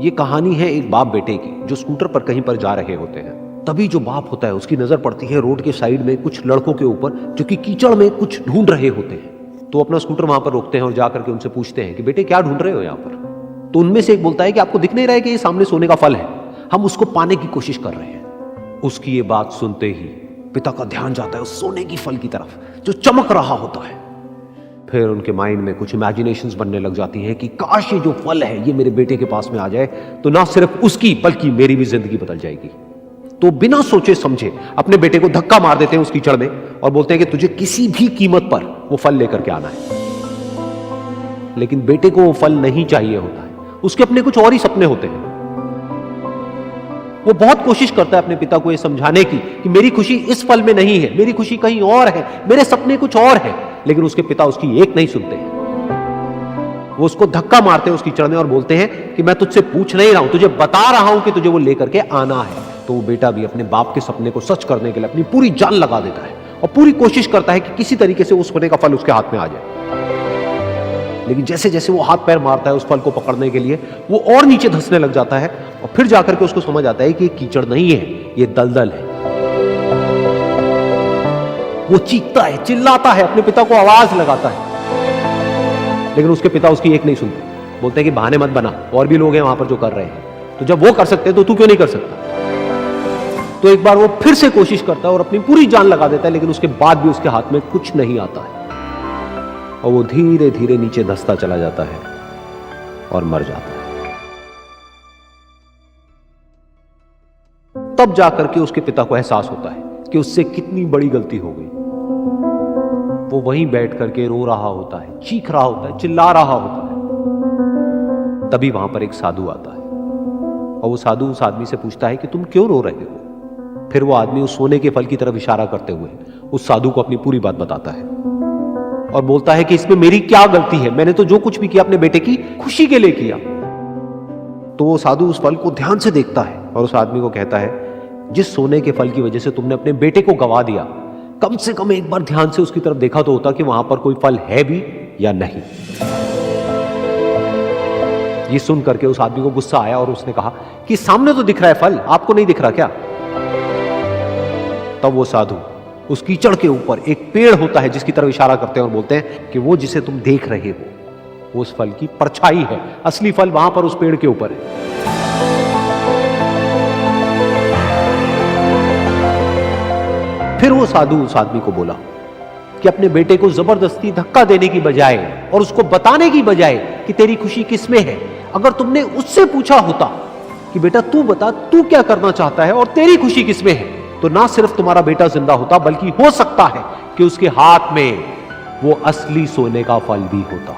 ये कहानी है एक बाप बेटे की जो स्कूटर पर कहीं पर जा रहे होते हैं। तभी जो बाप होता है उसकी नजर पड़ती है रोड के साइड में कुछ लड़कों के ऊपर जो कि कीचड़ में कुछ ढूंढ रहे होते हैं। तो अपना स्कूटर वहां पर रोकते हैं और जाकर के उनसे पूछते हैं कि बेटे क्या ढूंढ रहे हो यहाँ पर। तो उनमें से एक बोलता है कि आपको दिख नहीं रहा है कि ये सामने सोने का फल है, हम उसको पाने की कोशिश कर रहे हैं। उसकी ये बात सुनते ही पिता का ध्यान जाता है उस सोने की फल की तरफ जो चमक रहा होता है। फिर उनके माइंड में कुछ इमेजिनेशंस बनने लग जाती हैं कि काश ये जो फल है ये मेरे बेटे के पास में आ जाए तो ना सिर्फ उसकी बल्कि मेरी भी जिंदगी बदल जाएगी। तो बिना सोचे समझे अपने बेटे को धक्का मार देते हैं उस कीचड़ में और बोलते हैं कि तुझे किसी भी कीमत पर वो फल लेकर के आना है। लेकिन बेटे को वो फल नहीं चाहिए होता है, उसके अपने कुछ और ही सपने होते हैं। वो बहुत कोशिश करता है अपने पिता को ये समझाने की कि मेरी खुशी इस फल में नहीं है, मेरी खुशी कहीं और है, मेरे सपने कुछ और है। लेकिन उसके पिता उसकी एक नहीं सुनते हैं। वो उसको धक्का मारते हैं उस कीचड़ में और बोलते हैं कि मैं तुझसे पूछ नहीं रहा हूं, तुझे बता रहा हूं कि तुझे वो लेकर के आना है। तो वो बेटा भी अपने बाप के सपने को सच करने के लिए अपनी पूरी जान लगा देता है और पूरी कोशिश करता है कि किसी तरीके से उस सोने का फल उसके हाथ में आ जाए। लेकिन जैसे जैसे वो हाथ पैर मारता है उस फल को पकड़ने के लिए, वो और नीचे धंसने लग जाता है और फिर जाकर के उसको समझ आता है कि ये कीचड़ नहीं है, ये दलदल है। वो चीखता है, चिल्लाता है, अपने पिता को आवाज लगाता है, लेकिन उसके पिता उसकी एक नहीं सुनते। बोलते हैं कि बहाने मत बना, और भी लोग हैं वहां पर जो कर रहे हैं, तो जब वो कर सकते हैं तो तू क्यों नहीं कर सकता। तो एक बार वो फिर से कोशिश करता है और अपनी पूरी जान लगा देता है, लेकिन उसके बाद भी उसके हाथ में कुछ नहीं आता है और वो धीरे धीरे नीचे धंसता चला जाता है और मर जाता है। तब जाकर के उसके पिता को एहसास होता है कि उससे कितनी बड़ी गलती हो गई। वो वहीं बैठ करके रो रहा होता है, चीख रहा होता है, चिल्ला रहा होता है। तभी वहां पर एक साधु आता है और वो साधु उस आदमी से पूछता है कि तुम क्यों रो रहे हो। फिर वो आदमी उस सोने के फल की तरफ इशारा करते हुए उस साधु को अपनी पूरी बात बताता है और बोलता है कि इसमें मेरी क्या गलती है, मैंने तो जो कुछ भी किया अपने बेटे की खुशी के लिए किया। तो वो साधु उस फल को ध्यान से देखता है और उस आदमी को कहता है, जिस सोने के फल की वजह से तुमने अपने बेटे को गवा दिया, कम से कम एक बार ध्यान से उसकी तरफ देखा तो होता कि वहां पर कोई फल है भी या नहीं। ये सुन करके उस आदमी को गुस्सा आया और उसने कहा कि सामने तो दिख रहा है फल, आपको नहीं दिख रहा क्या। तब वो साधु उस कीचड़ के ऊपर एक पेड़ होता है जिसकी तरफ इशारा करते हैं और बोलते हैं कि वो जिसे तुम देख रहे हो वो उस फल की परछाई है, असली फल वहां पर उस पेड़ के ऊपर है। फिर वो साधु उस आदमी को बोला कि अपने बेटे को जबरदस्ती धक्का देने की बजाय और उसको बताने की बजाय कि तेरी खुशी किसमें है, अगर तुमने उससे पूछा होता कि बेटा तू बता तू क्या करना चाहता है और तेरी खुशी किसमें है, तो ना सिर्फ तुम्हारा बेटा जिंदा होता बल्कि हो सकता है कि उसके हाथ में वो असली सोने का फल भी होता।